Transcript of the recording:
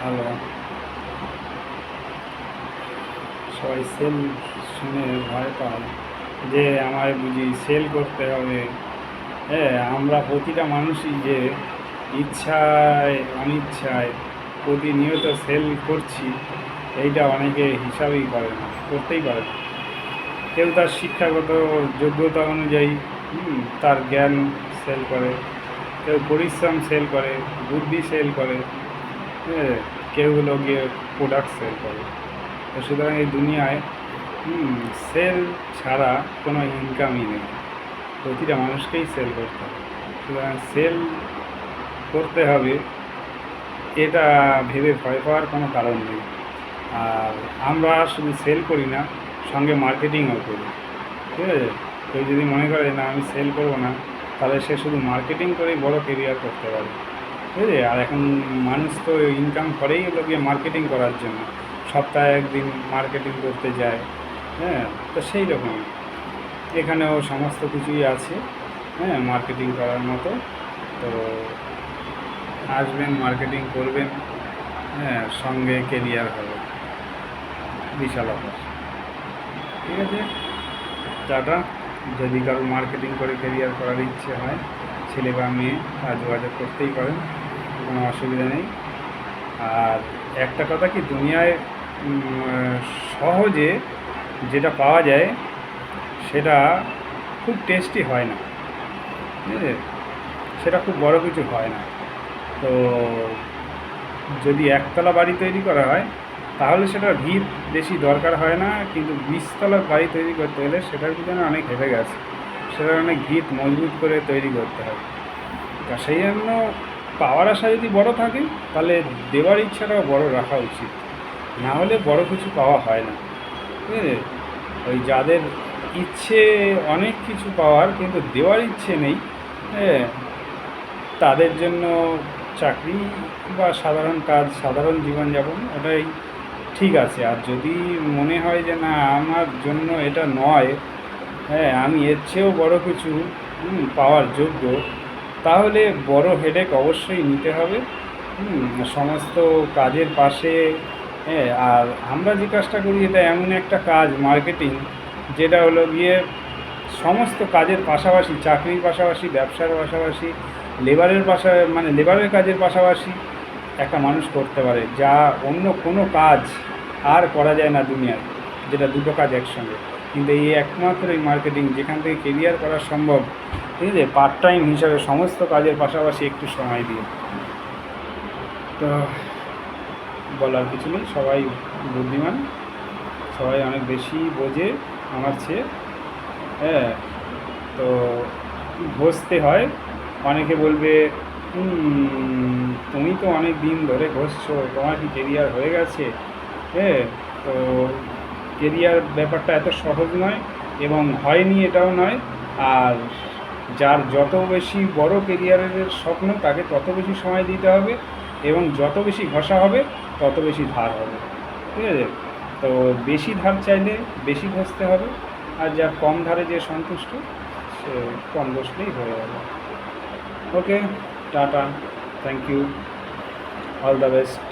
ভালো। সবাই সেল শুনে ভয় পায় যে আমায় বুঝি সেল করতে হবে। হ্যাঁ, আমরা প্রতিটা মানুষই যে ইচ্ছায় অনিচ্ছায় প্রতিনিয়ত সেল করছি, এইটা অনেকে হিসাবই করে না, করতেই পারে না। কেউ তার শিক্ষাগত যোগ্যতা অনুযায়ী তার জ্ঞান সেল করে, কেউ পরিশ্রম সেল করে, বুদ্ধি সেল করে, হ্যাঁ, কেউ হলো গিয়ে প্রোডাক্ট সেল করে। তো সুতরাং এই দুনিয়ায় সেল ছাড়া কোনো ইনকামই নেই, প্রতিটা মানুষকেই সেল করতে হবে। সুতরাং সেল করতে হবে, এটা ভেবে ভয় পাওয়ার কোনো কারণ নেই। আর আমরা শুধু সেল করি না, সঙ্গে মার্কেটিংও করি। ঠিক আছে, কেউ যদি মনে করে না আমি সেল করবো না, তাহলে সে শুধু মার্কেটিং করেই বড় কেরিয়ার করতে পারে। ঠিক আছে, আর এখন মানুষ তো ইনকাম করেই হলো গিয়ে মার্কেটিং করার জন্য, সপ্তাহে একদিন মার্কেটিং করতে যায়। হ্যাঁ, তো সেই রকমই এখানেও সমস্ত কিছুই আছে, হ্যাঁ, মার্কেটিং করার মতো। তো আসবেন, মার্কেটিং করবেন, হ্যাঁ, সঙ্গে কেরিয়ার হবে, বিশাল অফার। ঠিক আছে, টাটা। যদি কারো মার্কেটিং করে কেরিয়ার করার ইচ্ছে হয়, ছেলে বা মেয়ে, যোগাযোগ করতেই পারেন, কোনো অসুবিধা নেই। আর একটা কথা কি, দুনিয়ায় সহজে যেটা পাওয়া যায় সেটা খুব টেস্টি হয় না। ঠিক আছে, সেটা খুব বড় কিছু হয় না। তো যদি একতলা বাড়ি তৈরি করা হয় তাহলে সেটা ভিত বেশি দরকার হয় না, কিন্তু 20 তলার বাড়ি তৈরি করতে হলে সেটার পিছনে অনেক হেঁটে গেছে, সেটার অনেক ভিত মজবুত করে তৈরি করতে হয়। তা সেই জন্য পাওয়ার আশা যদি বড় থাকে, তাহলে দেওয়ার ইচ্ছাটাও বড় রাখা উচিত, না হলে বড় কিছু পাওয়া হয় না। ঠিক আছে, ওই যাদের ইচ্ছে অনেক কিছু পাওয়ার কিন্তু দেওয়ার ইচ্ছে নেই, হ্যাঁ, তাদের জন্য চাকরি বা সাধারণ কাজ, সাধারণ জীবনযাপন, ওটাই ঠিক আছে। আর যদি মনে হয় যে না, আমার জন্য এটা নয়, হ্যাঁ, আমি এর চেয়েও বড় কিছু পাওয়ার যোগ্য, তাহলে বড় হেডেক অবশ্যই নিতে হবে। সমস্ত কাজের পাশে, হ্যাঁ, আর আমরা যে কাজটা করি এটা এমন একটা কাজ, মার্কেটিং, যেটা হলো গিয়ে সমস্ত কাজের পাশাপাশি, চাকরির পাশাপাশি, ব্যবসার পাশাপাশি, লেবারের কাজের পাশাপাশি একটা মানুষ করতে পারে, যা অন্য কোনো কাজ আর করা যায় না দুনিয়ায়, যেটা দুটো কাজ একসঙ্গে। কিন্তু এই একমাত্র এই মার্কেটিং, যেখান থেকে কেরিয়ার করা সম্ভব, ঠিক আছে, পার্ট টাইম হিসাবে সমস্ত কাজের পাশাপাশি একটু সময় দিয়ে। তো বলার কিছু নেই, সবাই বুদ্ধিমান, সবাই অনেক বেশি বোঝে আমার চেয়ে। হ্যাঁ, তো ঘষতে হয়। অনেকে বলবে তুমি তো অনেক দিন ধরে ঘষছো, তোমার কি কেরিয়ার হয়ে গেছে? হ্যাঁ, তো কেরিয়ার ব্যাপারটা এত সহজ নয়, এবং হয়নি এটাও নয়। আর যার যত বেশি বড় কেরিয়ারের স্বপ্ন, তাকে তত বেশি সময় দিতে হবে, এবং যত বেশি ঘষা হবে তত বেশি ধার হবে। ঠিক আছে, তো বেশি ধার চাইলে বেশি ঘষতে হবে, আর যার কম ধারে যে সন্তুষ্ট, সে কম ঘষলেই হয়ে যাবে। Okay, tata, thank you, all the best.